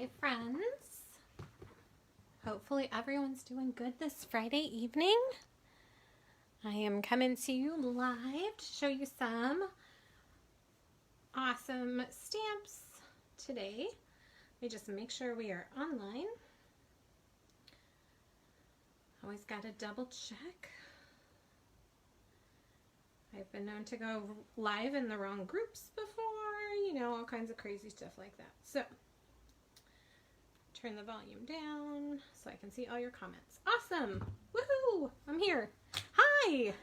Hi friends. Hopefully everyone's doing good this Friday evening. I am coming to you live to show you some awesome stamps today. Let me just make sure we are online. Always got to double check. I've been known to go live in the wrong groups before, you know, all kinds of crazy stuff like that. So, turn the volume down so I can see all your comments. Awesome! Woohoo! I'm here. Hi!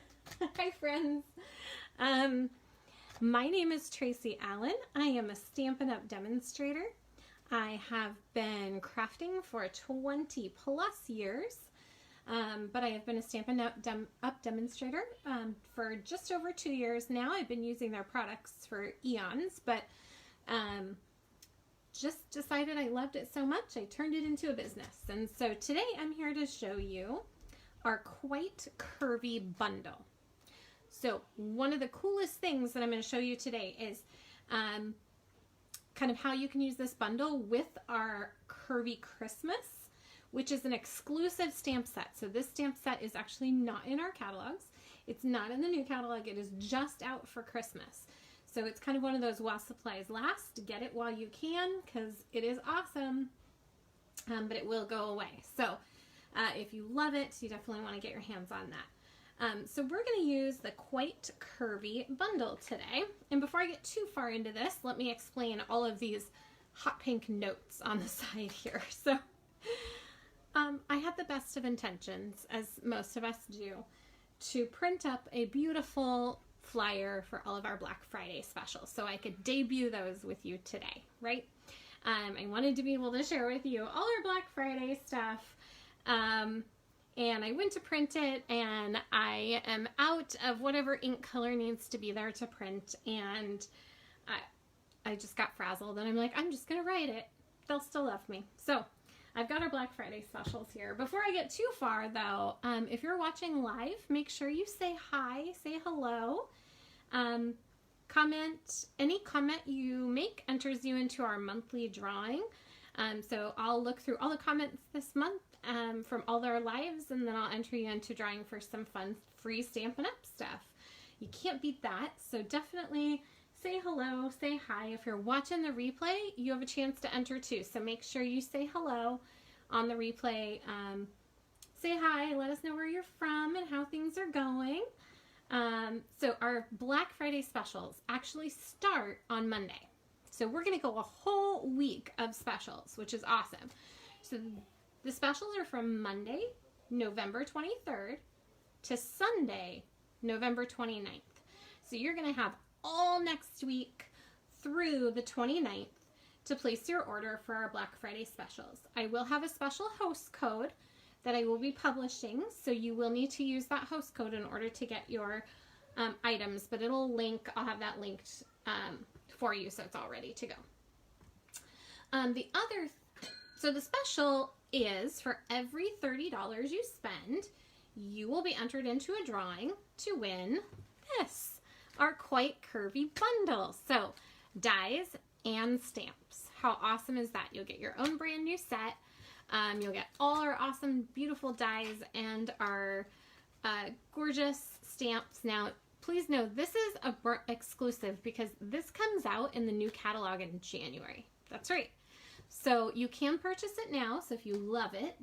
Hi, friends. My name is Tracy Allen. I am a Stampin' Up! Demonstrator. I have been crafting for 20 plus years. But I have been a Stampin' Up! Demonstrator for just over 2 years now. I've been using their products for eons, but just decided I loved it so much I turned it into a business. And so today I'm here to show you our Quite Curvy Bundle. So one of the coolest things that I'm going to show you today is kind of how you can use this bundle with our Curvy Christmas, which is an exclusive stamp set. So this stamp set is actually not in our catalogs. It's not in the new catalog. It is just out for Christmas. So it's kind of one of those while supplies last. Get it while you can because it is awesome, but it will go away. So if you love it, you definitely want to get your hands on that. So we're going to use the Quite Curvy Bundle today. And before I get too far into this, let me explain all of these hot pink notes on the side here. So I had the best of intentions, as most of us do, to print up a beautiful flyer for all of our Black Friday specials so I could debut those with you today, right? I wanted to be able to share with you all our Black Friday stuff, and I went to print it, and I am out of whatever ink color needs to be there to print, and I just got frazzled, and I'm like, I'm just gonna write it. They'll still love me. So I've got our Black Friday specials here. Before I get too far though, if you're watching live, make sure you say hi, say hello. Comment, any comment you make enters you into our monthly drawing. So I'll look through all the comments this month from all their lives, and then I'll enter you into drawing for some fun free Stampin' Up! Stuff. You can't beat that, so definitely say hello, say hi. If you're watching the replay, you have a chance to enter too. So make sure you say hello on the replay. Say hi, let us know where you're from and how things are going. So our Black Friday specials actually start on Monday. So we're going to go a whole week of specials, which is awesome. So the specials are from Monday, November 23rd to Sunday, November 29th. So you're going to have all next week through the 29th to place your order for our Black Friday specials. I will have a special host code that I will be publishing, so you will need to use that host code in order to get your items, but it'll link, I'll have that linked for you so it's all ready to go. So the special is for every $30 you spend, you will be entered into a drawing to win this, our Quite Curvy Bundle. So dies and stamps. How awesome is that? You'll get your own brand new set. You'll get all our awesome, beautiful dies and our gorgeous stamps. Now, please know this is a exclusive because this comes out in the new catalog in January. That's right. So you can purchase it now. So if you love it,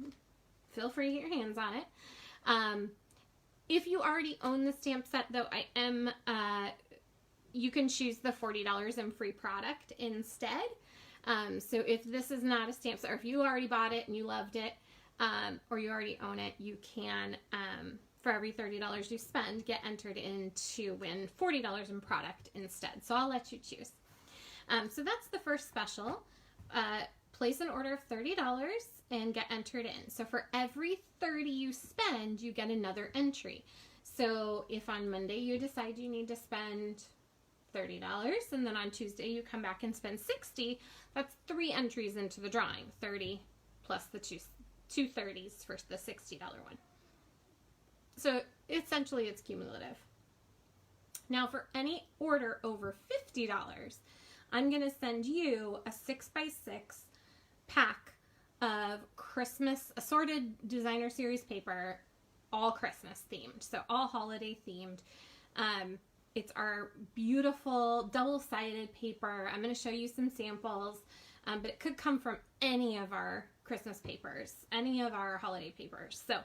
feel free to get your hands on it. If you already own the stamp set, though, you can choose the $40 in free product instead. So if this is not a stamp set, or if you already bought it and you loved it, or you already own it, you can, for every $30 you spend, get entered in to win $40 in product instead. So I'll let you choose. So that's the first special. Place an order of $30 and get entered in. So for every $30 you spend, you get another entry. So if on Monday you decide you need to spend $30 and then on Tuesday you come back and spend $60, that's 3 entries into the drawing. 30 plus the two 30s for the $60 one. So essentially it's cumulative. Now for any order over $50, I'm going to send you a 6x6 pack of Christmas assorted designer series paper, all Christmas themed, so all holiday themed. It's our beautiful double-sided paper. I'm going to show you some samples, but it could come from any of our Christmas papers, any of our holiday papers. So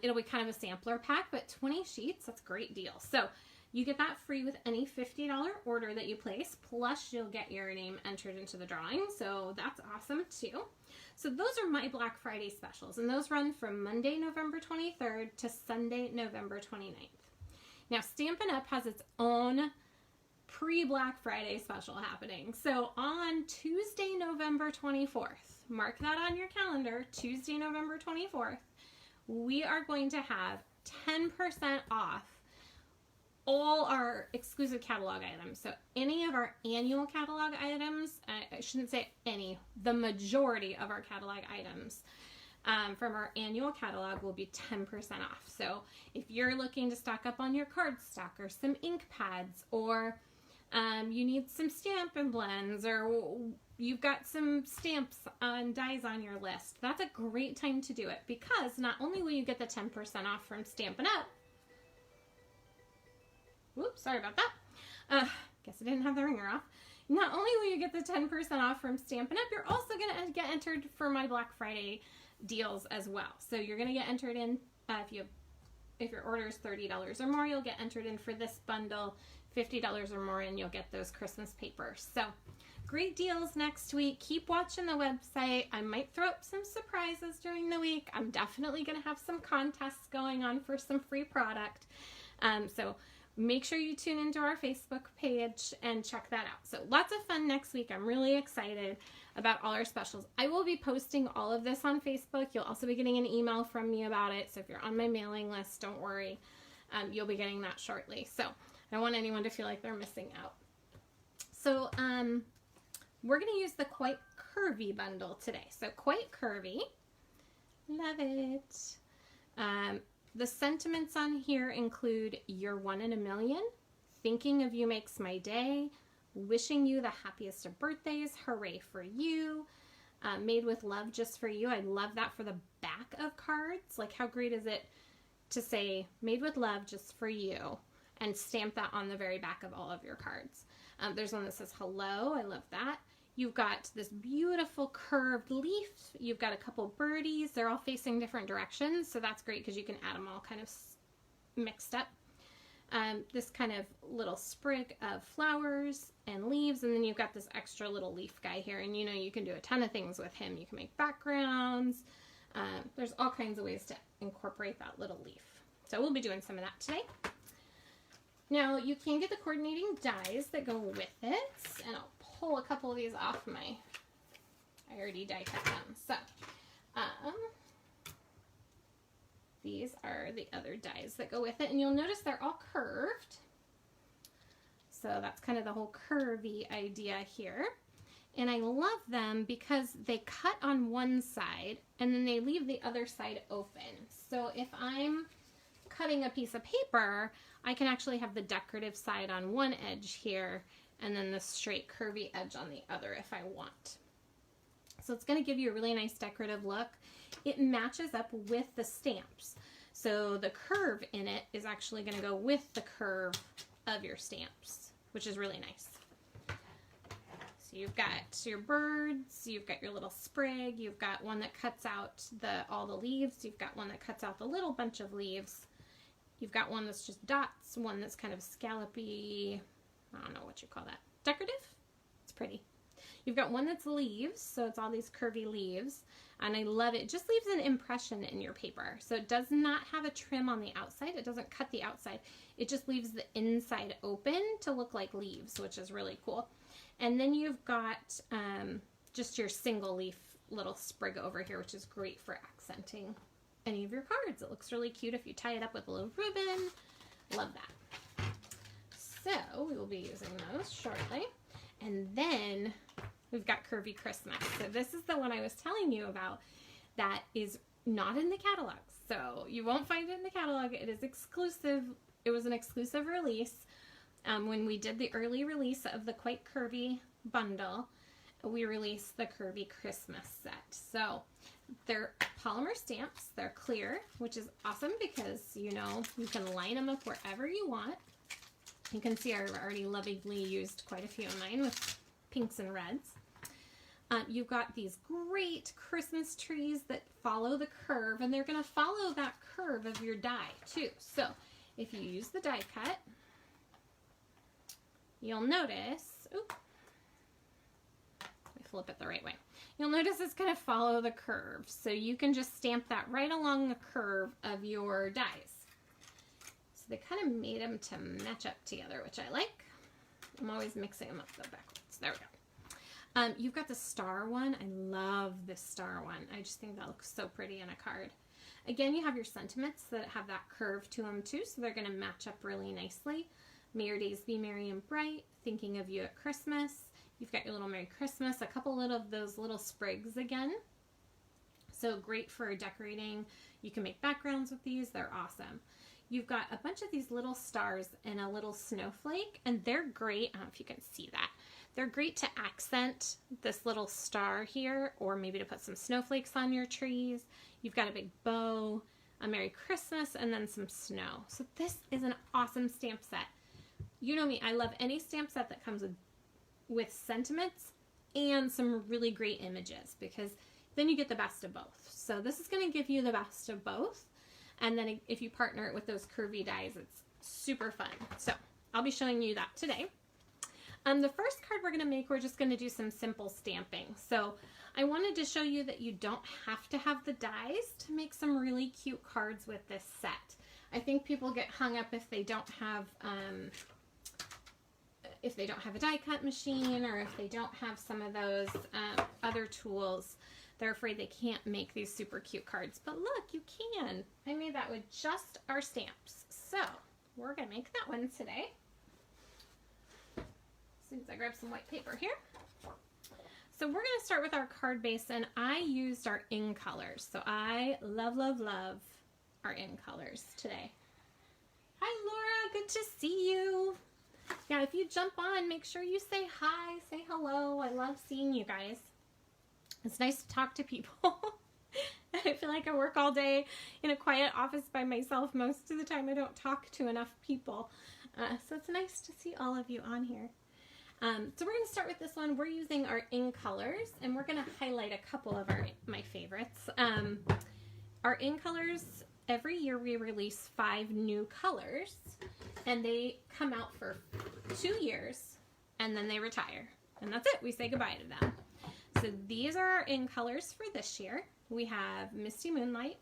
it'll be kind of a sampler pack, but 20 sheets, that's a great deal. So you get that free with any $50 order that you place, plus you'll get your name entered into the drawing, so that's awesome too. So those are my Black Friday specials, and those run from Monday, November 23rd to Sunday, November 29th. Now, Stampin' Up! Has its own pre-Black Friday special happening. So on Tuesday, November 24th, mark that on your calendar, Tuesday, November 24th, we are going to have 10% off all our exclusive catalog items. So any of our annual catalog items, I shouldn't say any, the majority of our catalog items from our annual catalog will be 10% off. So if you're looking to stock up on your cardstock or some ink pads, or you need some Stampin' blends, or you've got some stamps and dies on your list, that's a great time to do it, because not only will you get the 10% off from Stampin' Up! Whoops, sorry about that. Guess I didn't have the ringer off. Not only will you get the 10% off from Stampin' Up!, you're also going to get entered for my Black Friday deals as well. So you're going to get entered in, if your order is $30 or more, you'll get entered in for this bundle. $50 or more, and you'll get those Christmas papers. So great deals next week. Keep watching the website. I might throw up some surprises during the week. I'm definitely going to have some contests going on for some free product. So make sure you tune into our Facebook page and check that out. So lots of fun next week. I'm really excited about all our specials. I will be posting all of this on Facebook. You'll also be getting an email from me about it. So if you're on my mailing list, don't worry. You'll be getting that shortly. So I don't want anyone to feel like they're missing out. So we're going to use the Quite Curvy bundle today. So Quite Curvy. Love it. The sentiments on here include "You're one in a million," "Thinking of you makes my day," "Wishing you the happiest of birthdays," "Hooray for you," "Made with love just for you." I love that for the back of cards. Like, how great is it to say "Made with love just for you" and stamp that on the very back of all of your cards. There's one that says "Hello." I love that. You've got this beautiful curved leaf. You've got a couple birdies. They're all facing different directions, so that's great because you can add them all kind of mixed up. This kind of little sprig of flowers and leaves, and then you've got this extra little leaf guy here, and you know you can do a ton of things with him. You can make backgrounds. There's all kinds of ways to incorporate that little leaf. So we'll be doing some of that today. Now, you can get the coordinating dies that go with it, and I'll pull a couple of these off I already die cut them. So, these are the other dies that go with it, and you'll notice they're all curved. So that's kind of the whole curvy idea here. And I love them because they cut on one side, and then they leave the other side open. So if I'm cutting a piece of paper, I can actually have the decorative side on one edge here, and then the straight curvy edge on the other if I want. So it's going to give you a really nice decorative look. It matches up with the stamps. So the curve in it is actually going to go with the curve of your stamps, which is really nice. So you've got your birds, you've got your little sprig, you've got one that cuts out all the leaves, you've got one that cuts out the little bunch of leaves, you've got one that's just dots, one that's kind of scallopy, I don't know what you call that, decorative? It's pretty. You've got one that's leaves, so it's all these curvy leaves, and I love it. It just leaves an impression in your paper. So it does not have a trim on the outside. It doesn't cut the outside. It just leaves the inside open to look like leaves, which is really cool. And then you've got just your single leaf little sprig over here, which is great for accenting any of your cards. It looks really cute if you tie it up with a little ribbon. Love that. So we will be using those shortly. And then we've got Curvy Christmas. So this is the one I was telling you about that is not in the catalog. So you won't find it in the catalog. It is exclusive. It was an exclusive release when we did the early release of the Quite Curvy Bundle. we released the Curvy Christmas set. So they're polymer stamps. They're clear, which is awesome because, you know, you can line them up wherever you want. You can see I've already lovingly used quite a few of mine with pinks and reds. You've got these great Christmas trees that follow the curve, and they're going to follow that curve of your die too. So if you use the die cut, you'll notice, oops, let me flip it the right way. You'll notice it's going to follow the curve. So you can just stamp that right along the curve of your dies. So they kind of made them to match up together, which I like. I'm always mixing them up though backwards. There we go. You've got the star one. I love this star one. I just think that looks so pretty in a card. Again, you have your sentiments that have that curve to them too, so they're going to match up really nicely. May your days be merry and bright, thinking of you at Christmas. You've got your little Merry Christmas, a couple of those little sprigs again. So great for decorating. You can make backgrounds with these. They're awesome. You've got a bunch of these little stars and a little snowflake, and they're great. I don't know if you can see that. They're great to accent this little star here, or maybe to put some snowflakes on your trees. You've got a big bow, a Merry Christmas, and then some snow. So this is an awesome stamp set. You know me, I love any stamp set that comes with sentiments and some really great images, because then you get the best of both. So this is going to give you the best of both. And then if you partner it with those curvy dies, it's super fun. So I'll be showing you that today. The first card we're going to make, we're just going to do some simple stamping. So I wanted to show you that you don't have to have the dies to make some really cute cards with this set. I think people get hung up if they don't have a die cut machine, or if they don't have some of those other tools. They're afraid they can't make these super cute cards. But look, you can. I made that with just our stamps. So we're going to make that one today. As soon as I grab some white paper here. So we're going to start with our card base, and I used our in colors. So I love, love, love our in colors today. Hi Laura, good to see you. Yeah, if you jump on, make sure you say hi, say hello. I love seeing you guys. It's nice to talk to people. I feel like I work all day in a quiet office by myself. Most of the time I don't talk to enough people. So it's nice to see all of you on here. So we're going to start with this one. We're using our in colors, and we're going to highlight a couple of my favorites. Our in colors, every year we release 5 new colors, and they come out for 2 years, and then they retire. And that's it. We say goodbye to them. So these are our in colors for this year. We have Misty Moonlight,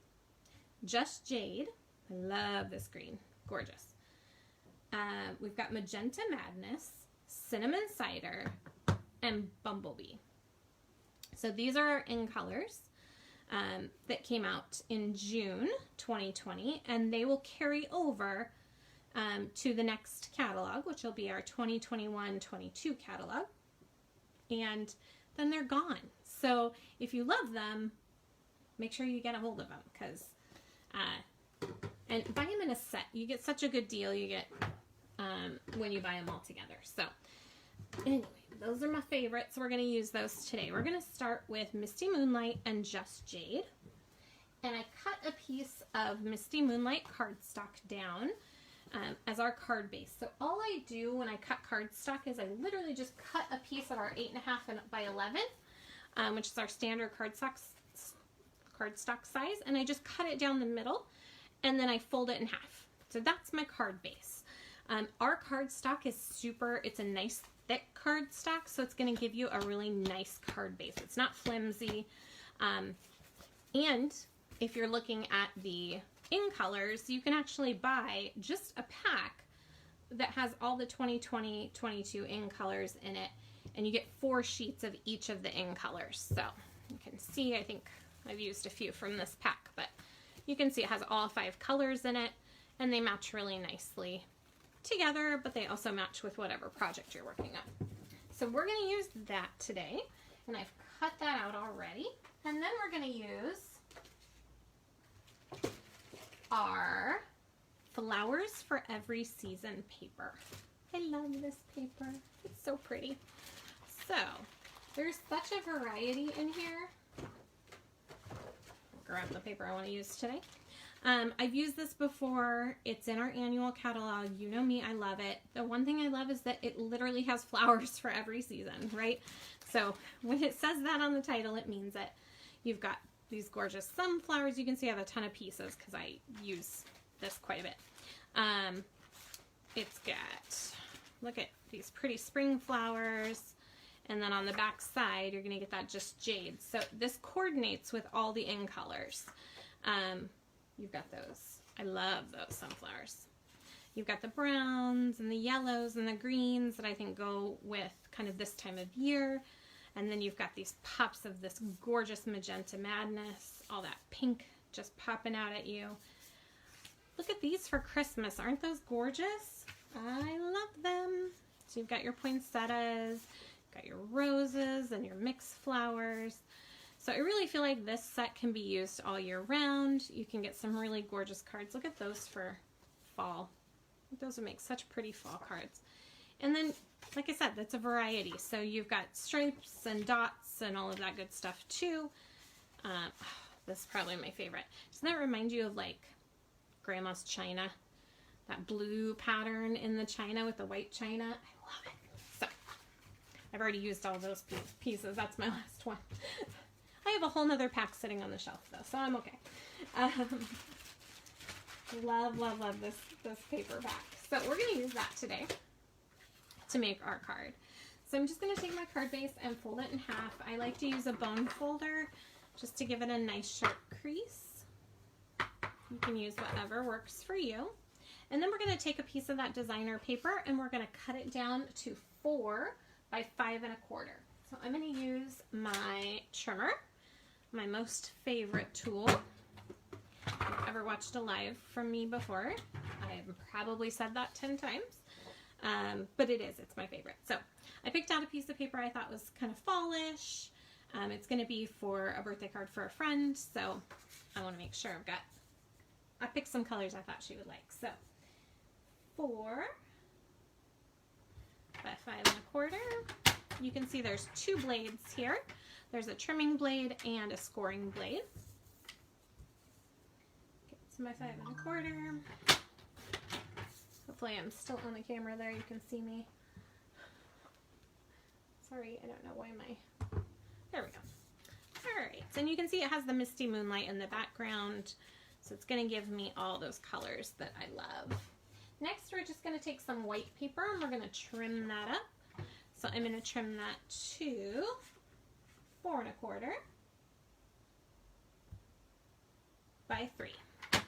Just Jade. I love this green. Gorgeous. We've got Magenta Madness, Cinnamon Cider, and Bumblebee. So these are our in colors that came out in June 2020, and they will carry over to the next catalog, which will be our 2021-22 catalog. And then they're gone. So if you love them, make sure you get a hold of them, because and buy them in a set. You get such a good deal you get when you buy them all together. So anyway, those are my favorites. We're going to use those today. We're going to start with Misty Moonlight and Just Jade. And I cut a piece of Misty Moonlight cardstock down as our card base. So all I do when I cut cardstock is I literally just cut a piece of our 8.5 by 11, which is our standard cardstock size, and I just cut it down the middle, and then I fold it in half. So that's my card base. Our cardstock is it's a nice thick cardstock, so it's going to give you a really nice card base. It's not flimsy, and if you're looking at the in colors, you can actually buy just a pack that has all the 2020-22 in colors in it, and you get 4 sheets of each of the in colors. So you can see, I think I've used a few from this pack, but you can see it has all 5 colors in it, and they match really nicely together, but they also match with whatever project you're working on. So we're going to use that today, and I've cut that out already, and then we're going to use our Flowers for Every Season paper. I love this paper. It's so pretty. So There's such a variety in here. Grab the paper I want to use today. I've used this before. It's in our annual catalog. You know me, I love it. The one thing I love is that it literally has flowers for every season, right? So when it says that on the title, it means that you've got these gorgeous sunflowers. You can see I have a ton of pieces because I use this quite a bit. It's got, look at these pretty spring flowers. And then on the back side, you're going to get that just jade. So this coordinates with all the in colors. You've got those. I love those sunflowers. You've got the browns and the yellows and the greens that I think go with kind of this time of year. And then you've got these pops of this gorgeous magenta madness, all that pink just popping out at you. Look at these for Christmas. Aren't those gorgeous? I love them. So you've got your poinsettias, got your roses and your mixed flowers. So I really feel like this set can be used all year round. You can get some really gorgeous cards. Look at those for fall. Those would make such pretty fall cards. And then, like I said, that's a variety. So you've got stripes and dots and all of that good stuff too. This is probably my favorite. Doesn't that remind you of like Grandma's china? That blue pattern in the china with the white china. I love it. So I've already used all those pieces. That's my last one. I have a whole nother pack sitting on the shelf though, so I'm okay. Love, love, love this paperback. So we're going to use that today to make our card. So I'm just going to take my card base and fold it in half. I like to use a bone folder just to give it a nice sharp crease. You can use whatever works for you. And then we're going to take a piece of that designer paper and we're going to cut it down to 4 by 5 1/4. So I'm going to use my trimmer, my most favorite tool. If you've ever watched a live from me before, I've probably said that 10 times, but it's my favorite. So I picked out a piece of paper I thought was kind of fallish. It's going to be for a birthday card for a friend, so I want to make sure I picked some colors I thought she would like. So 4 by 5 1/4. You can see there's 2 blades here. There's a trimming blade and a scoring blade. Okay, so my 5 1/4. Hopefully I'm still on the camera there. You can see me. Sorry, I don't know why there we go. All right, and you can see it has the misty moonlight in the background. So it's going to give me all those colors that I love. Next, we're just going to take some white paper and we're going to trim that up. So I'm going to trim that to 4 1/4 by 3. So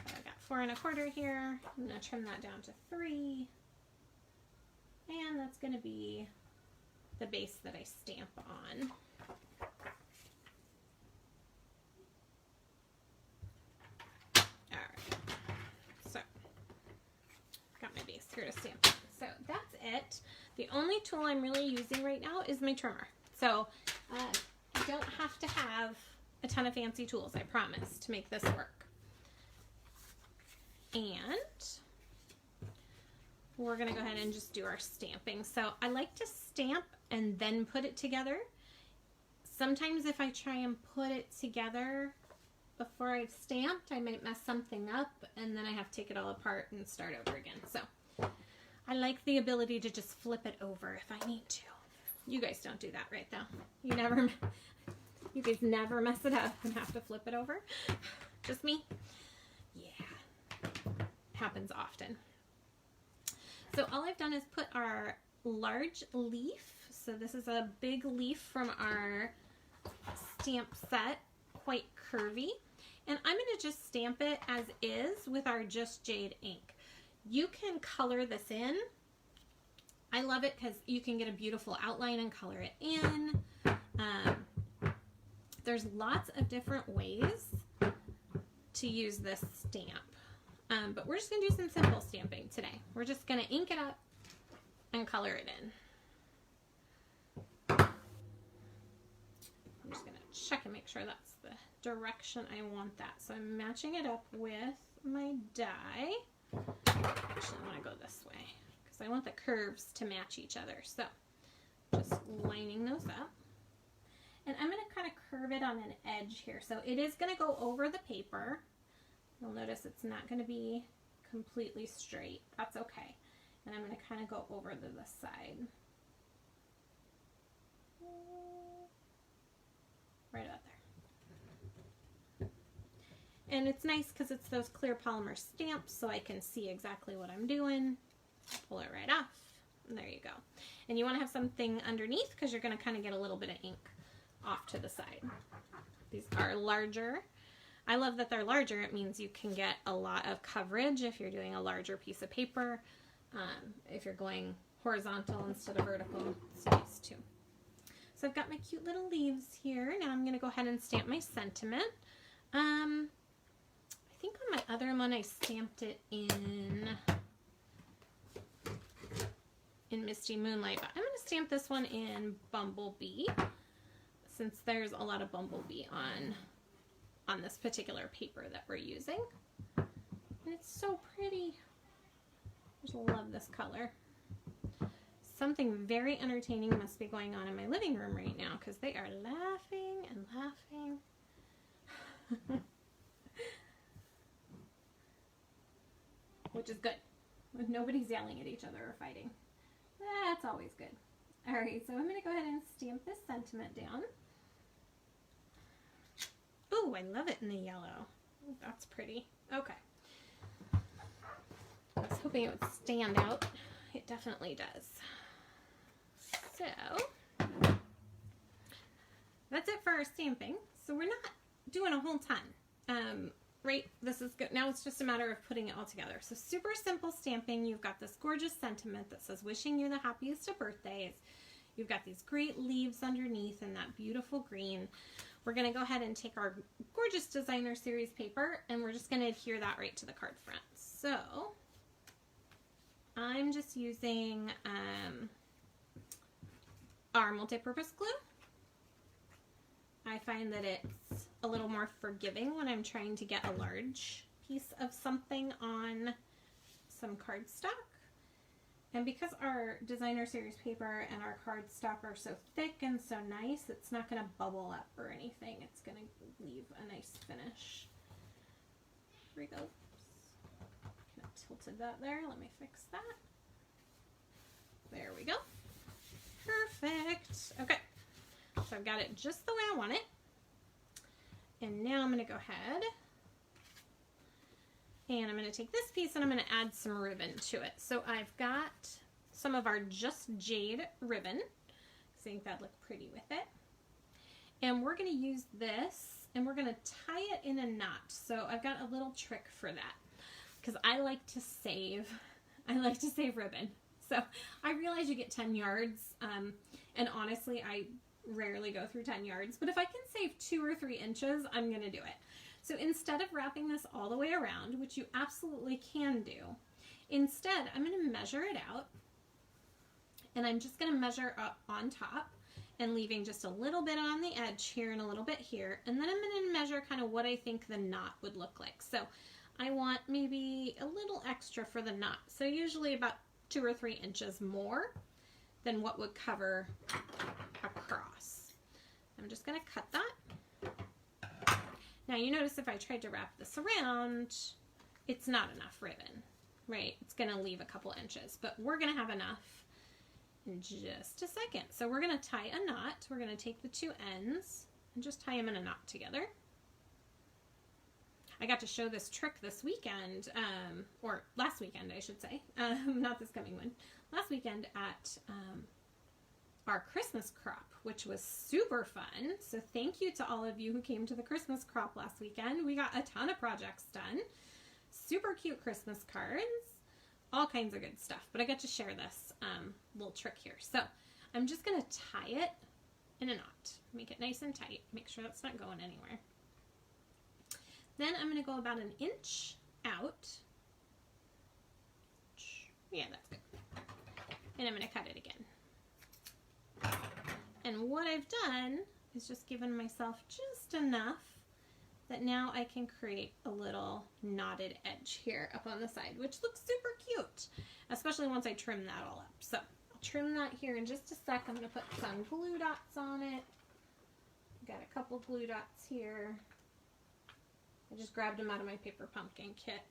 I got 4 1/4 here. I'm going to trim that down to 3. And that's going to be the base that I stamp on. Here to stamp it. So that's it. The only tool I'm really using right now is my trimmer. So I don't have to have a ton of fancy tools, I promise, to make this work. And we're going to go ahead and just do our stamping. So I like to stamp and then put it together. Sometimes if I try and put it together before I've stamped, I might mess something up and then I have to take it all apart and start over again. So I like the ability to just flip it over if I need to. You guys don't do that, right, though? You guys never mess it up and have to flip it over? Just me? Yeah. Happens often. So all I've done is put our large leaf. So this is a big leaf from our stamp set, Quite Curvy. And I'm going to just stamp it as is with our Just Jade ink. You can color this in. I love it because you can get a beautiful outline and color it in. There's lots of different ways to use this stamp. But we're just going to do some simple stamping today. We're just going to ink it up and color it in. I'm just going to check and make sure that's the direction I want that. So I'm matching it up with my die. Actually, I want to go this way because I want the curves to match each other. So just lining those curve it on an edge here. So it is going to go over the paper. You'll notice it's not going to be completely straight. That's okay. And I'm going to kind of go over to the side. Right about there. And it's nice because it's those clear polymer stamps, so I can see exactly what I'm doing. Pull it right off. And there you go. And you want to have something underneath because you're going to kind of get a little bit of ink off to the side. These are larger. I love that they're larger. It means you can get a lot of coverage if you're doing a larger piece of paper. If you're going horizontal instead of vertical, it's nice too. So I've got my cute little leaves here. Now I'm going to go ahead and stamp my sentiment. I think on my other one I stamped it in Misty Moonlight, but I'm going to stamp this one in Bumblebee since there's a lot of Bumblebee on this particular paper that we're using. And it's so pretty. I just love this color. Something very entertaining must be going on in my living room right now because they are laughing and laughing. Which is good. Nobody's yelling at each other or fighting. That's always good. Alright, so I'm going to go ahead and stamp this sentiment down. Ooh, I love it in the yellow. Ooh, that's pretty. Okay. I was hoping it would stand out. It definitely does. So, that's it for our stamping. So we're not doing a whole ton. Right, this is good. Now it's just a matter of putting it all together. So super simple stamping. You've got this gorgeous sentiment that says wishing you the happiest of birthdays. You've got these great leaves underneath and that beautiful green. We're going to go ahead and take our gorgeous designer series paper and we're just going to adhere that right to the card front. So I'm just using our multi-purpose glue. I find that it's a little more forgiving when I'm trying to get a large piece of something on some cardstock. And because our designer series paper and our cardstock are so thick and so nice, it's not going to bubble up or anything. It's going to leave a nice finish. Here we go. Kind of tilted that there. Let me fix that. There we go. Perfect. Okay. So I've got it just the way I want it. And now I'm going to go ahead and I'm going to take this piece and I'm going to add some ribbon to it. So I've got some of our Just Jade ribbon. I think that'd look pretty with it. And we're going to use this and we're going to tie it in a knot. So I've got a little trick for that because I like to save ribbon. So I realize you get 10 yards and honestly I rarely go through 10 yards, but if I can save 2 or 3 inches, I'm going to do it. So instead of wrapping this all the way around, which you absolutely can do, instead I'm going to measure it out and I'm just going to measure up on top and leaving just a little bit on the edge here and a little bit here, and then I'm going to measure kind of what I think the knot would look like. So I want maybe a little extra for the knot, so usually about 2 or 3 inches more than what would cover across. I'm just going to cut that. Now you notice if I tried to wrap this around, it's not enough ribbon, right? It's going to leave a couple inches, but we're going to have enough in just a second. So we're going to tie a knot. We're going to take the 2 ends and just tie them in a knot together. I got to show this trick this weekend, or last weekend I should say, not this coming one, last weekend at our Christmas crop, which was super fun. So thank you to all of you who came to the Christmas crop last weekend. We got a ton of projects done. Super cute Christmas cards, all kinds of good stuff. But I got to share this little trick here. So I'm just going to tie it in a knot. Make it nice and tight. Make sure that's not going anywhere. Then I'm going to go about 1 inch out. Yeah, that's good. And I'm going to cut it again. And what I've done is just given myself just enough that now I can create a little knotted edge here up on the side, which looks super cute, especially once I trim that all up. So I'll trim that here in just a sec. I'm going to put some glue dots on it. Got a couple glue dots here. I just grabbed them out of my paper pumpkin kit.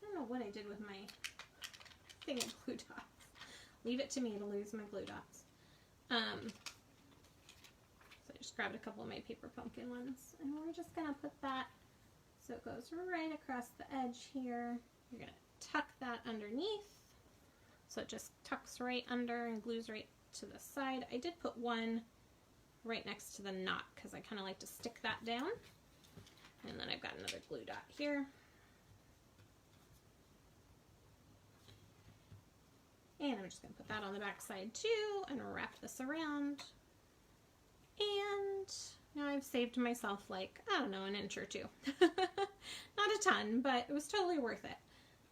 I don't know what I did with my thing of glue dots. Leave it to me to lose my glue dots. So I just grabbed a couple of my paper pumpkin ones, and we're just gonna put that so it goes right across the edge here. You're gonna tuck that underneath so it just tucks right under and glues right to the side. I did put one right next to the knot because I kind of like to stick that down. And then I've got another glue dot here. And I'm just going to put that on the back side too and wrap this around. And now I've saved myself like, I don't know, an inch or two. Not a ton, but it was totally worth it.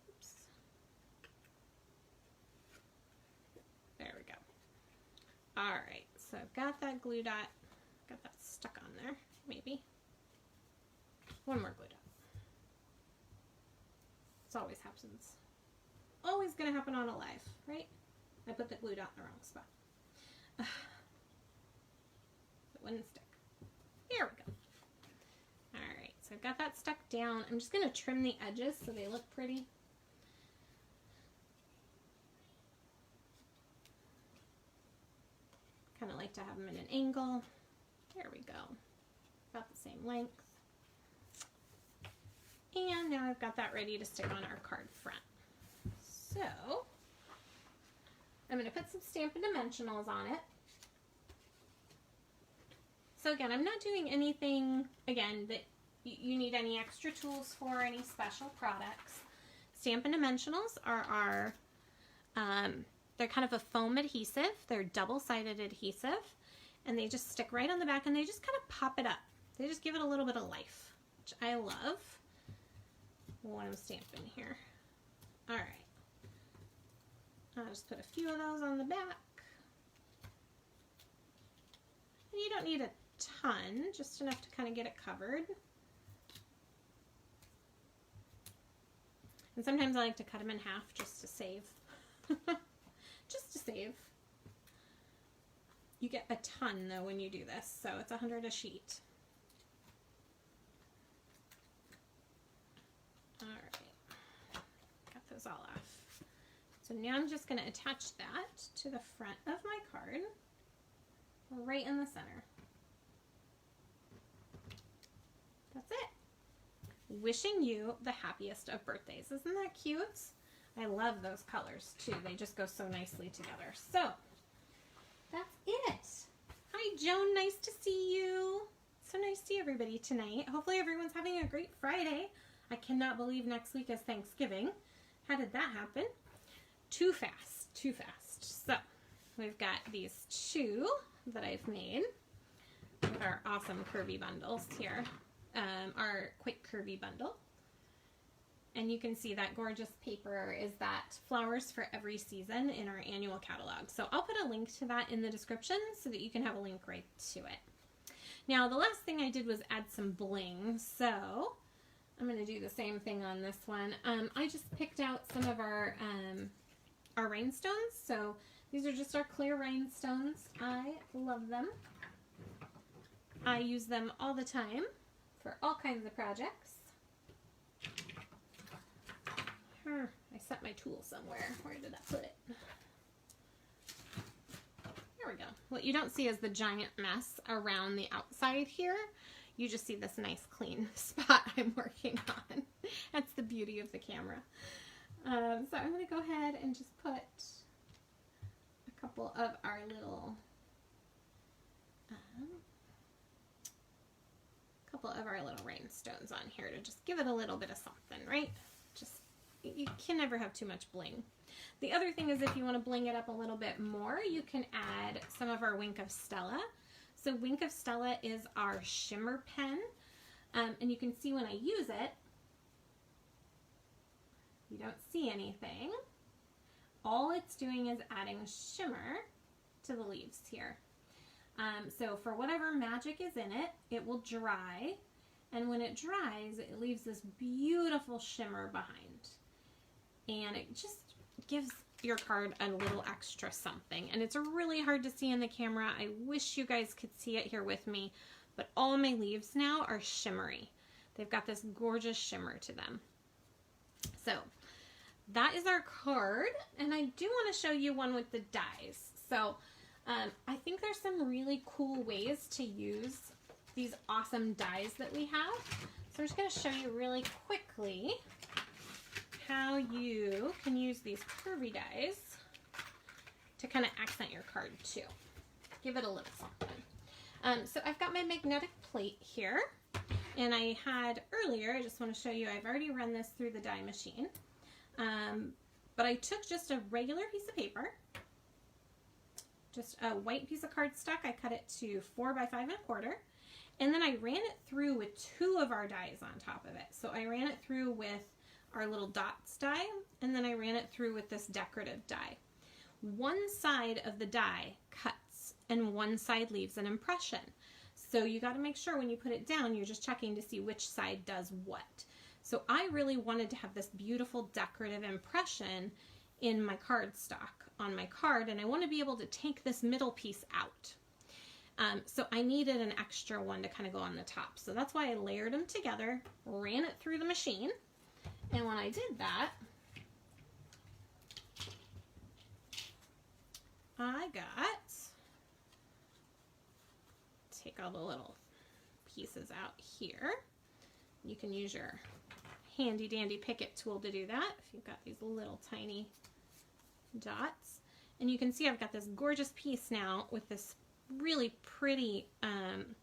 Oops. There we go. All right, so I've got that glue dot, got that stuck on there, maybe. One more glue dot. This always happens. Always gonna happen on a live, right? I put the glue dot in the wrong spot. It wouldn't stick. There we go. Alright, so I've got that stuck down. I'm just gonna trim the edges so they look pretty. Kind of like to have them in an angle. There we go. About the same length. And now I've got that ready to stick on our card front. So, I'm going to put some Stampin' Dimensionals on it. So again, I'm not doing anything, again, that you need any extra tools for, any special products. Stampin' Dimensionals are our, they're kind of a foam adhesive. They're double-sided adhesive. And they just stick right on the back and they just kind of pop it up. They just give it a little bit of life, which I love. When I'm stamping here. All right. I'll just put a few of those on the back. And you don't need a ton, just enough to kind of get it covered. And sometimes I like to cut them in half just to save. Just to save. You get a ton though when you do this, so it's 100 a sheet. Alright, got those all off. So now I'm just going to attach that to the front of my card, right in the center. That's it. Wishing you the happiest of birthdays. Isn't that cute? I love those colors too. They just go so nicely together. So, that's it. Hi Joan, nice to see you. So nice to see everybody tonight. Hopefully everyone's having a great Friday. I cannot believe next week is Thanksgiving. How did that happen? Too fast, too fast. So, we've got these two that I've made with our awesome curvy bundles here. Our Quite Curvy Bundle. And you can see that gorgeous paper is that Flowers for Every Season in our annual catalog. So I'll put a link to that in the description so that you can have a link right to it. Now, the last thing I did was add some bling. So I'm going to do the same thing on this one. I just picked out some of our rhinestones. So these are just our clear rhinestones. I love them. I use them all the time for all kinds of projects. I set my tool somewhere. Where did I put it? There we go. What you don't see is the giant mess around the outside here. You just see this nice clean spot I'm working on. That's the beauty of the camera. So I'm going to go ahead and just put a couple of our little rhinestones on here to just give it a little bit of something, right? Just, you can never have too much bling. The other thing is if you want to bling it up a little bit more, you can add some of our Wink of Stella. So Wink of Stella is our shimmer pen, and you can see when I use it, you don't see anything. All it's doing is adding shimmer to the leaves here. So for whatever magic is in it, it will dry, and when it dries, it leaves this beautiful shimmer behind. And it just gives your card a little extra something. And it's really hard to see in the camera. I wish you guys could see it here with me, but all my leaves now are shimmery. They've got this gorgeous shimmer to them. So that is our card, and I do want to show you one with the dies. So I think there's some really cool ways to use these awesome dies that we have. So I'm just going to show you really quickly how you can use these curvy dies to kind of accent your card too. Give it a little something. So I've got my magnetic plate here, and I had earlier, I just want to show you, I've already run this through the die machine, but I took just a regular piece of paper, just a white piece of cardstock. I cut it to 4 by 5 1/4, and then I ran it through with 2 of our dies on top of it. So I ran it through with our little dots die, and then I ran it through with this decorative die. One side of the die cuts and one side leaves an impression. So you got to make sure when you put it down, you're just checking to see which side does what. So I really wanted to have this beautiful decorative impression in my cardstock on my card, and I want to be able to take this middle piece out. So I needed an extra one to kind of go on the top. So that's why I layered them together, ran it through the machine, and when I did that, I got, take all the little pieces out here. You can use your handy dandy Picket tool to do that if you've got these little tiny dots. And you can see I've got this gorgeous piece now with this really pretty kind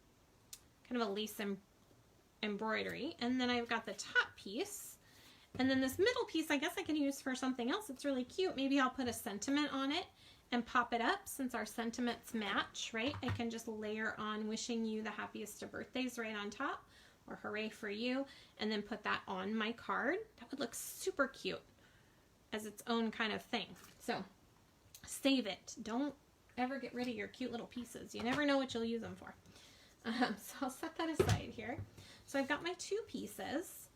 of a lace embroidery. And then I've got the top piece. And then this middle piece I guess I can use for something else. It's really cute. Maybe I'll put a sentiment on it and pop it up since our sentiments match, right? I can just layer on wishing you the happiest of birthdays right on top, or hooray for you, and then put that on my card. That would look super cute as its own kind of thing. So save it. Don't ever get rid of your cute little pieces. You never know what you'll use them for. So I'll set that aside here. So I've got my 2 pieces,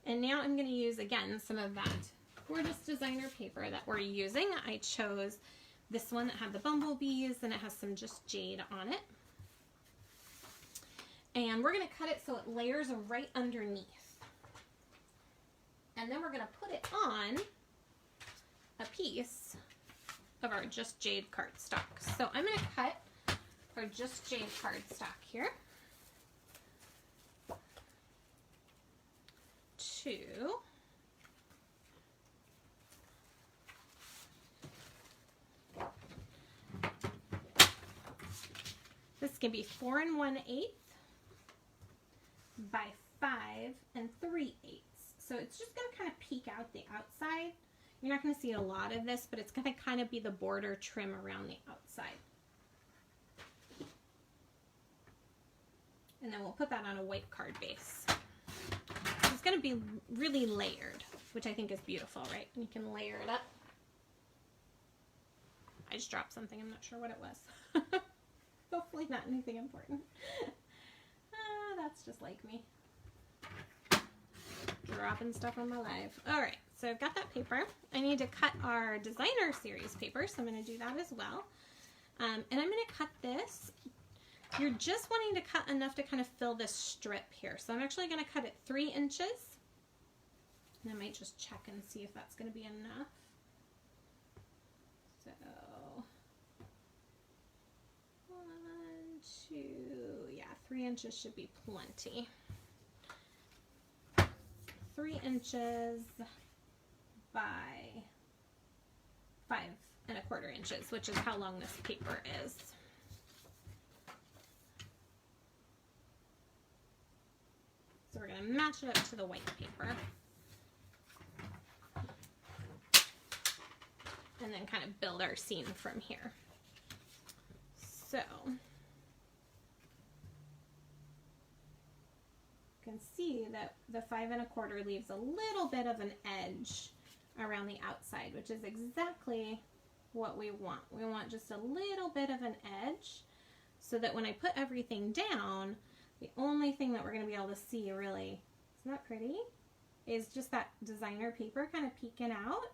and now I'm going to use again some of that gorgeous designer paper that we're using. I chose this one that had the bumblebees, and it has some just jade on it. And we're going to cut it so it layers right underneath. And then we're going to put it on a piece of our Just Jade cardstock. So I'm going to cut our Just Jade cardstock here to this can be 4 1/8 by 5 3/8. So it's just going to kind of peek out the outside. You're not going to see a lot of this, but it's going to kind of be the border trim around the outside. And then we'll put that on a white card base. It's going to be really layered, which I think is beautiful, right? You can layer it up. I just dropped something. I'm not sure what it was. Hopefully not anything important. That's just like me. Dropping stuff on my life. Alright, so I've got that paper. I need to cut our designer series paper, so I'm going to do that as well. And I'm going to cut this. You're just wanting to cut enough to kind of fill this strip here. So I'm actually going to cut it 3 inches. And I might just check and see if that's going to be enough. So 1, 2, yeah, 3 inches should be plenty. 3 inches by 5 1/4 inches, which is how long this paper is. So we're going to match it up to the white paper. And then kind of build our scene from here. So you can see that the 5 1/4 leaves a little bit of an edge around the outside, which is exactly what we want. We want just a little bit of an edge so that when I put everything down, the only thing that we're going to be able to see really, isn't that pretty, is just that designer paper kind of peeking out.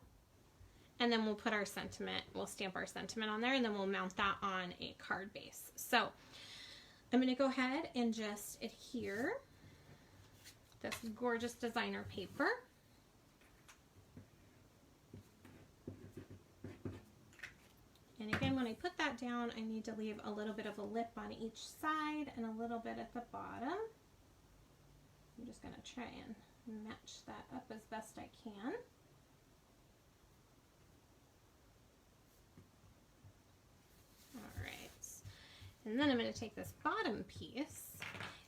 and then we'll put our sentiment, we'll stamp our sentiment on there, and then we'll mount that on a card base. So I'm going to go ahead and just adhere this gorgeous designer paper. And again, when I put that down, I need to leave a little bit of a lip on each side and a little bit at the bottom. I'm just going to try and match that up as best I can. All right. And then I'm going to take this bottom piece,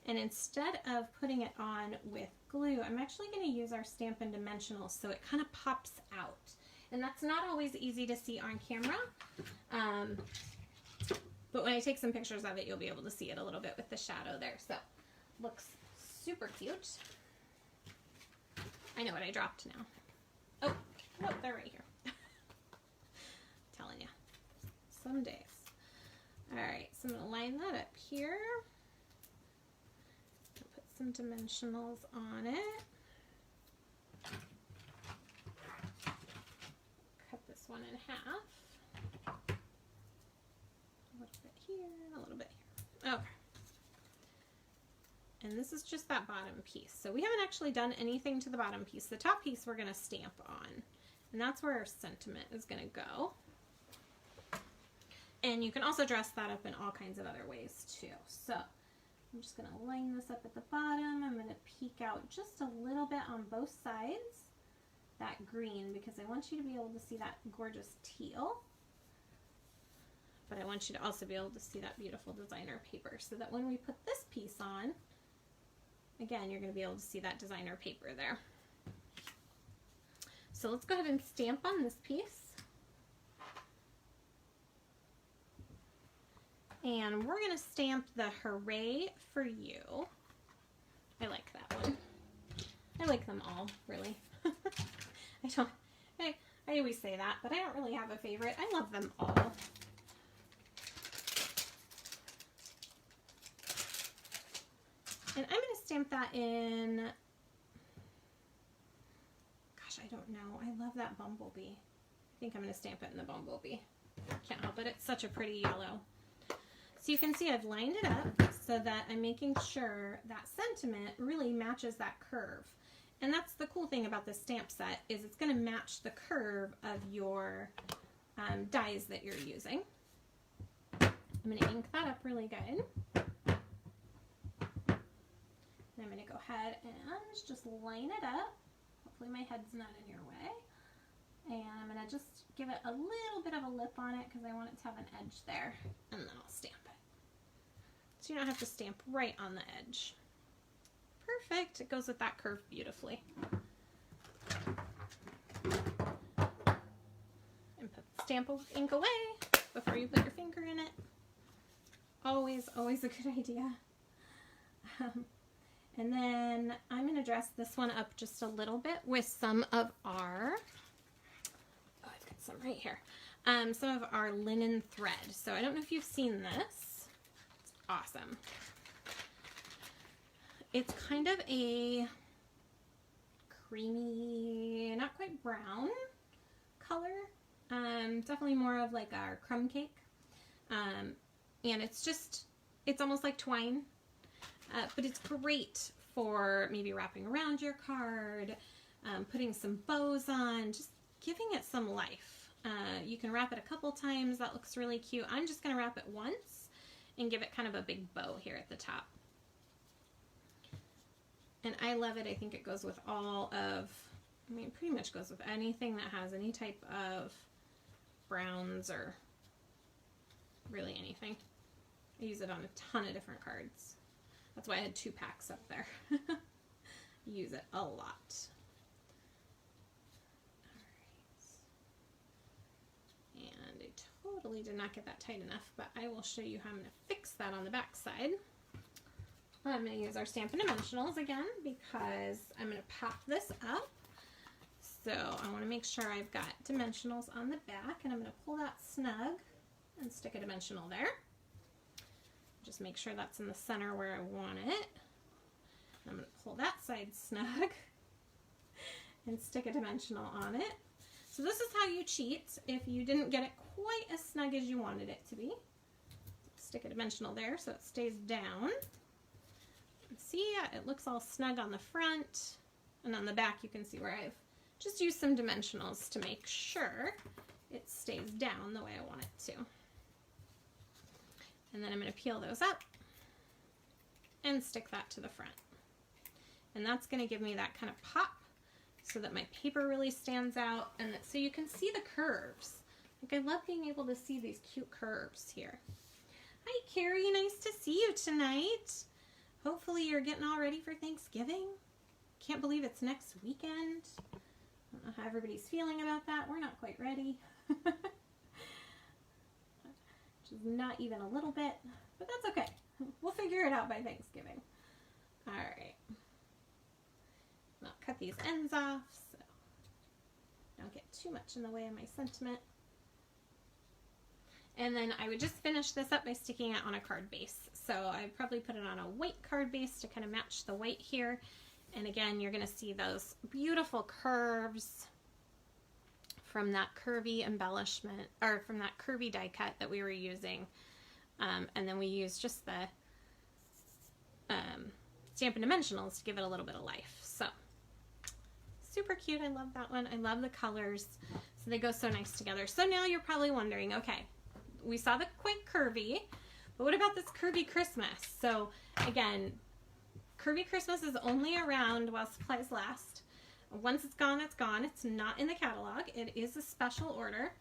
and instead of putting it on with glue, I'm actually going to use our Stampin' Dimensionals so it kind of pops out. And that's not always easy to see on camera, but when I take some pictures of it, you'll be able to see it a little bit with the shadow there. So, looks super cute. I know what I dropped now. Oh, no, they're right here. Telling you, some days. All right, so I'm gonna line that up here. Put some dimensionals on it. One in half. A little bit here, a little bit here. Okay. And this is just that bottom piece. So we haven't actually done anything to the bottom piece. The top piece we're going to stamp on. And that's where our sentiment is going to go. And you can also dress that up in all kinds of other ways too. So I'm just going to line this up at the bottom. I'm going to peek out just a little bit on both sides. That green, because I want you to be able to see that gorgeous teal, but I want you to also be able to see that beautiful designer paper, so that when we put this piece on, again, you're going to be able to see that designer paper there. So let's go ahead and stamp on this piece, and we're going to stamp the Hooray for You. I like that one. I like them all, really. I always say that, but I don't really have a favorite. I love them all. And I'm going to stamp that in, gosh, I don't know. I love that bumblebee. I think I'm going to stamp it in the bumblebee. Can't help it. It's such a pretty yellow. So you can see I've lined it up so that I'm making sure that sentiment really matches that curve. And that's the cool thing about this stamp set, is it's going to match the curve of your dies that you're using. I'm going to ink that up really good. And I'm going to go ahead and just line it up. Hopefully my head's not in your way. And I'm going to just give it a little bit of a lip on it because I want it to have an edge there. And then I'll stamp it. So you don't have to stamp right on the edge. Perfect. It goes with that curve beautifully. And put the stamp ink away before you put your finger in it. Always, always a good idea. And then I'm going to dress this one up just a little bit with some of our, oh, I've got some right here, some of our linen thread. So I don't know if you've seen this. It's awesome. It's kind of a creamy, not quite brown color. Definitely more of like our crumb cake. And it's almost like twine. But it's great for maybe wrapping around your card, putting some bows on, just giving it some life. You can wrap it a couple times. That looks really cute. I'm just going to wrap it once and give it kind of a big bow here at the top. And I love it. I think it goes with all of, I mean, it pretty much goes with anything that has any type of browns or really anything. I use it on a ton of different cards. That's why I had 2 packs up there. Use it a lot. Alright. And I totally did not get that tight enough, but I will show you how I'm going to fix that on the back side. I'm going to use our Stampin' Dimensionals again because I'm going to pop this up. So I want to make sure I've got dimensionals on the back, and I'm going to pull that snug and stick a dimensional there. Just make sure that's in the center where I want it. I'm going to pull that side snug and stick a dimensional on it. So this is how you cheat if you didn't get it quite as snug as you wanted it to be. Stick a dimensional there so it stays down. See, it looks all snug on the front, and on the back you can see where I've just used some dimensionals to make sure it stays down the way I want it to. And then I'm going to peel those up and stick that to the front. And that's going to give me that kind of pop so that my paper really stands out, and that, so you can see the curves. Like, I love being able to see these cute curves here. Hi Carrie, nice to see you tonight. Hopefully you're getting all ready for Thanksgiving. Can't believe it's next weekend. I don't know how everybody's feeling about that. We're not quite ready. Which is not even a little bit, but that's okay. We'll figure it out by Thanksgiving. All right. I'll cut these ends off so don't get too much in the way of my sentiment. And then I would just finish this up by sticking it on a card base. So I'd probably put it on a white card base to kind of match the white here. And again, you're going to see those beautiful curves from that curvy embellishment, or from that curvy die cut that we were using. And then we used just the Stampin' Dimensionals to give it a little bit of life. So super cute. I love that one. I love the colors. So they go so nice together. So now you're probably wondering, okay, we saw the Quite Curvy, but what about this Curvy Christmas? So again, Curvy Christmas is only around while supplies last. Once it's gone, it's gone. It's not in the catalog. It is a special order.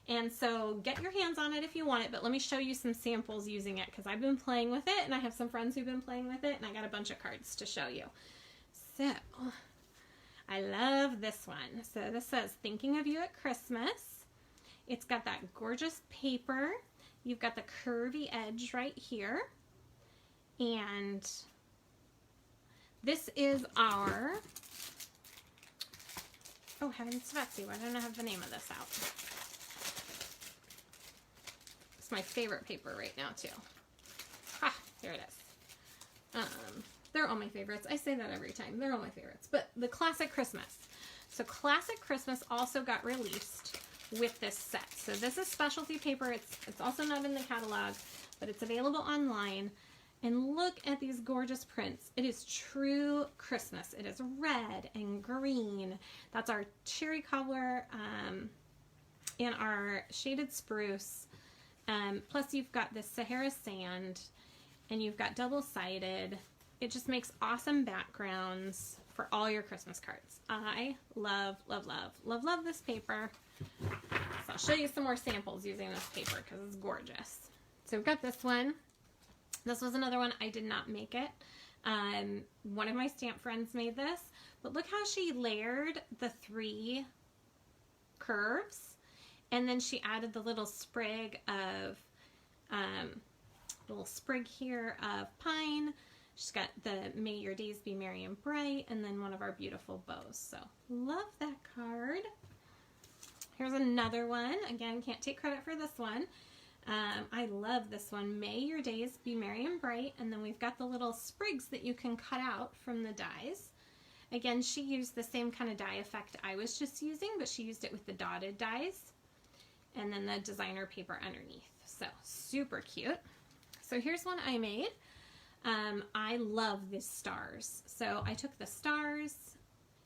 And so get your hands on it if you want it, but let me show you some samples using it, because I've been playing with it and I have some friends who've been playing with it, and I got a bunch of cards to show you. So I love this one. So this says, thinking of you at Christmas. It's got that gorgeous paper. You've got the curvy edge right here. And this is our, oh heavens to Betsy, why don't I have the name of this out? It's my favorite paper right now too. Ha, here it is. They're all my favorites. I say that every time. They're all my favorites. But the Classic Christmas. So Classic Christmas also got released with this set. So this is specialty paper. It's also not in the catalog, but it's available online. And look at these gorgeous prints. It is true Christmas. It is red and green. That's our cherry cobbler and our shaded spruce. Plus you've got this Sahara sand, and you've got double-sided. It just makes awesome backgrounds for all your Christmas cards. I love, love, love, love, love this paper. So I'll show you some more samples using this paper because it's gorgeous. So we've got this one. This was another one. I did not make it. One of my stamp friends made this, but look how she layered the 3 curves, and then she added the little sprig of, here of pine. She's got the May Your Days Be Merry and Bright, and then one of our beautiful bows. So love that card. Here's another one. Again, can't take credit for this one. I love this one. May Your Days Be Merry and Bright. And then we've got the little sprigs that you can cut out from the dies. Again, she used the same kind of die effect I was just using, but she used it with the dotted dies. And then the designer paper underneath. So super cute. So here's one I made. I love these stars. So I took the stars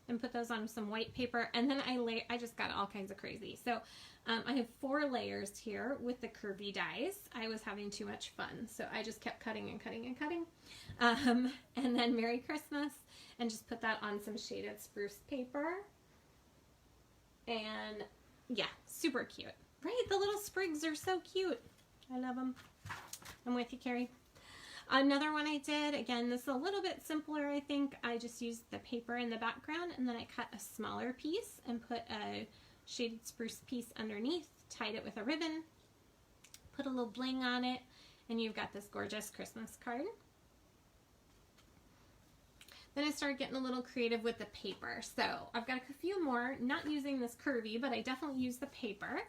and put those on some white paper, and then I just got all kinds of crazy. So I have 4 layers here with the curvy dies. I was having too much fun, so I just kept cutting and cutting and cutting. And then Merry Christmas, and just put that on some shaded spruce paper. And yeah, super cute. Right? The little sprigs are so cute. I love them. I'm with you, Carrie. Another one I did, again, this is a little bit simpler, I think. I just used the paper in the background, and then I cut a smaller piece and put a shaded spruce piece underneath, tied it with a ribbon, put a little bling on it, and you've got this gorgeous Christmas card. Then I started getting a little creative with the paper. So I've got a few more, not using this curvy, but I definitely use the paper.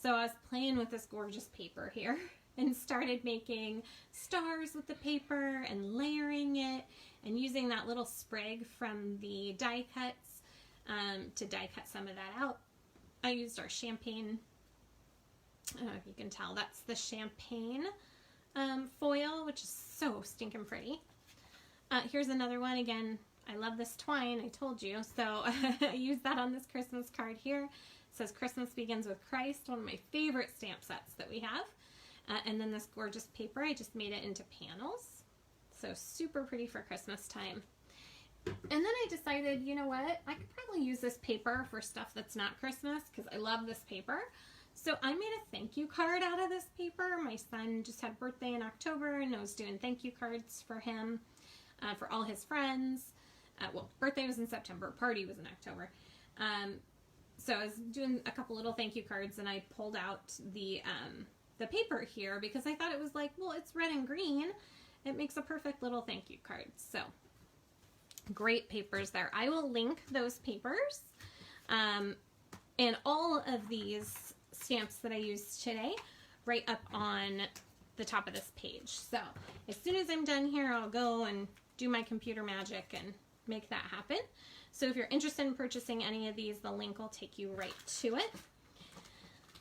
So I was playing with this gorgeous paper here, and started making stars with the paper and layering it and using that little sprig from the die cuts to die cut some of that out. I used our champagne, I don't know if you can tell, that's the champagne foil, which is so stinking pretty. Here's another one. Again, I love this twine, I told you, so I used that on this Christmas card here. It says Christmas Begins with Christ, one of my favorite stamp sets that we have. And then this gorgeous paper, I just made it into panels. So super pretty for Christmas time. And then I decided, you know what, I could probably use this paper for stuff that's not Christmas because I love this paper. So I made a thank you card out of this paper. My son just had a birthday in October and I was doing thank you cards for him, for all his friends. Well, birthday was in September, party was in October. So I was doing a couple little thank you cards and I pulled out the paper here because I thought it was like, well, it's red and green. It makes a perfect little thank you card. So great papers there. I will link those papers and all of these stamps that I used today right up on the top of this page. So as soon as I'm done here, I'll go and do my computer magic and make that happen. So if you're interested in purchasing any of these, the link will take you right to it.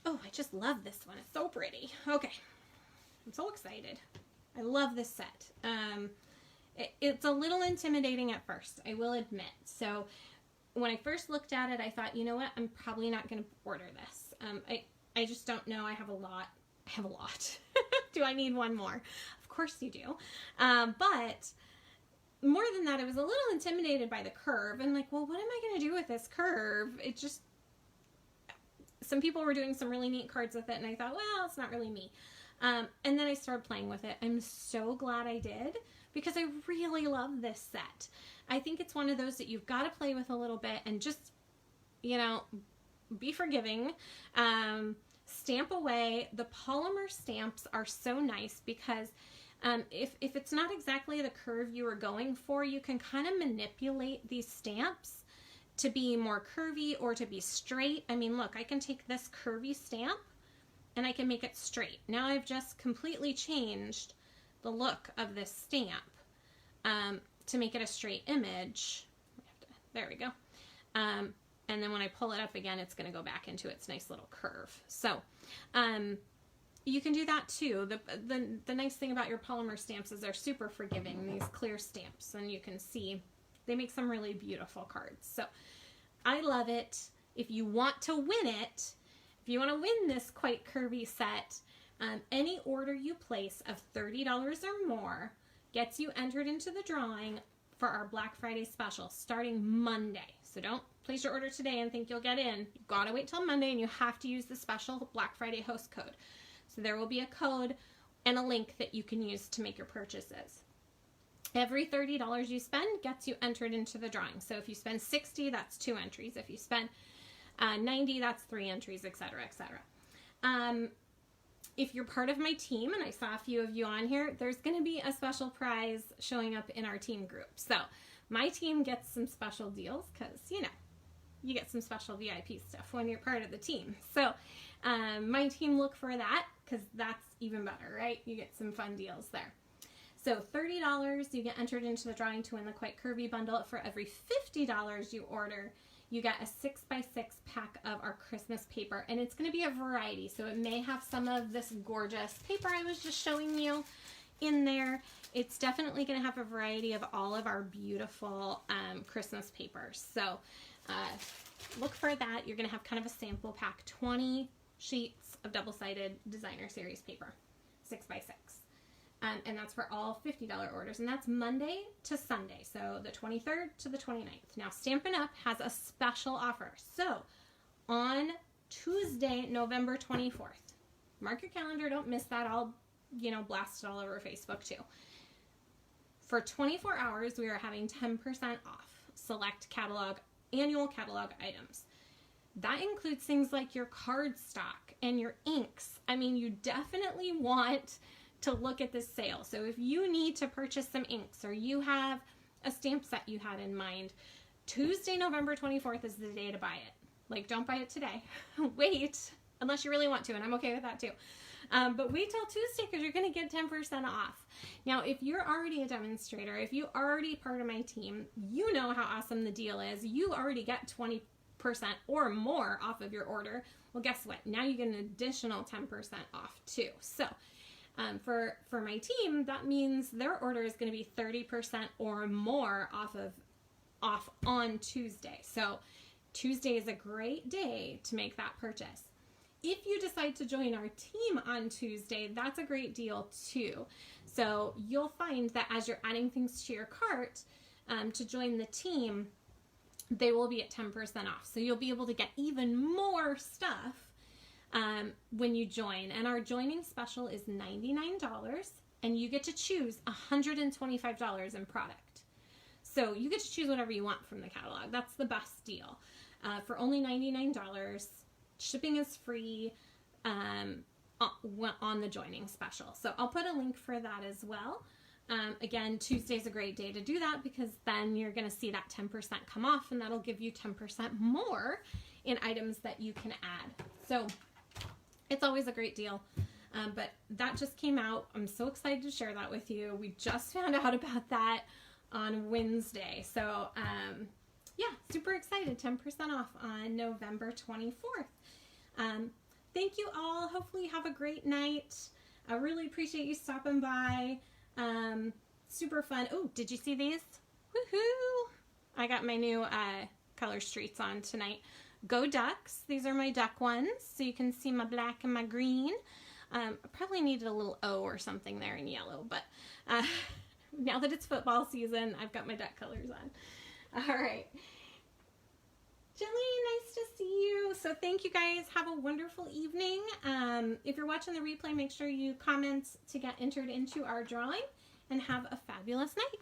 Oh, I just love this one. It's so pretty. Okay. I'm so excited. I love this set. It's a little intimidating at first, I will admit. So when I first looked at it, I thought, you know what? I'm probably not going to order this. I just don't know. I have a lot. Do I need one more? Of course you do. But more than that, I was a little intimidated by the curve and like, well, what am I going to do with this curve? It just, some people were doing some really neat cards with it and I thought, well, it's not really me. And then I started playing with it. I'm so glad I did because I really love this set. I think it's one of those that you've got to play with a little bit and just, you know, be forgiving. Stamp away. The polymer stamps are so nice because if it's not exactly the curve you were going for, you can kind of manipulate these stamps to be more curvy or to be straight. I mean, look, I can take this curvy stamp and I can make it straight. Now I've just completely changed the look of this stamp to make it a straight image. There we go. And then when I pull it up again, it's going to go back into its nice little curve. So you can do that too. The nice thing about your polymer stamps is they're super forgiving, these clear stamps, and you can see they make some really beautiful cards. So I love it. If you want to win it, if you want to win this Quite Curvy set, any order you place of $30 or more gets you entered into the drawing for our Black Friday special starting Monday. So don't place your order today and think you'll get in. You've got to wait till Monday and you have to use the special Black Friday host code. So there will be a code and a link that you can use to make your purchases. Every $30 you spend gets you entered into the drawing. So if you spend $60, that's 2 entries. If you spend $90, that's 3 entries, etc., etc. If you're part of my team, and I saw a few of you on here, there's going to be a special prize showing up in our team group. So my team gets some special deals because, you know, you get some special VIP stuff when you're part of the team. So my team, look for that because that's even better, right? You get some fun deals there. So $30, you get entered into the drawing to win the Quite Curvy Bundle. For every $50 you order, you get a 6x6 pack of our Christmas paper, and it's going to be a variety. So it may have some of this gorgeous paper I was just showing you in there. It's definitely going to have a variety of all of our beautiful Christmas papers. So look for that. You're going to have kind of a sample pack, 20 sheets of double-sided designer series paper, 6x6. And that's for all $50 orders, and that's Monday to Sunday, so the 23rd to the 29th. Now, Stampin' Up! Has a special offer. So, on Tuesday, November 24th, mark your calendar, don't miss that. I'll, blast it all over Facebook, too. For 24 hours, we are having 10% off select annual catalog items. That includes things like your cardstock and your inks. I mean, you definitely want to look at this sale. So if you need to purchase some inks or you have a stamp set you had in mind, Tuesday, November 24th is the day to buy it. Like, don't buy it today. Wait, unless you really want to, and I'm okay with that too. But wait till Tuesday because you're going to get 10% off. Now, if you're already a demonstrator, if you're already part of my team, you know how awesome the deal is. You already get 20% or more off of your order, well, guess what? Now you get an additional 10% off too. So for my team, that means their order is going to be 30% or more off on Tuesday. So Tuesday is a great day to make that purchase. If you decide to join our team on Tuesday, that's a great deal too. So you'll find that as you're adding things to your cart to join the team, they will be at 10% off. So you'll be able to get even more stuff when you join. And our joining special is $99, and you get to choose $125 in product. So you get to choose whatever you want from the catalog. That's the best deal. For only $99, shipping is free on the joining special. So I'll put a link for that as well. Again, Tuesday's a great day to do that because then you're going to see that 10% come off, and that'll give you 10% more in items that you can add. So it's always a great deal. But that just came out. I'm so excited to share that with you. We just found out about that on Wednesday. So yeah, super excited. 10% off on November 24th. Thank you all. Hopefully you have a great night. I really appreciate you stopping by. Super fun. Oh, did you see these? Woohoo! I got my new color streets on tonight. Go Ducks. These are my duck ones, so you can see my black and my green. I probably needed a little O or something there in yellow, but now that it's football season, I've got my duck colors on. All right. Jelly, nice to see you. So thank you guys. Have a wonderful evening. If you're watching the replay, make sure you comment to get entered into our drawing, and have a fabulous night.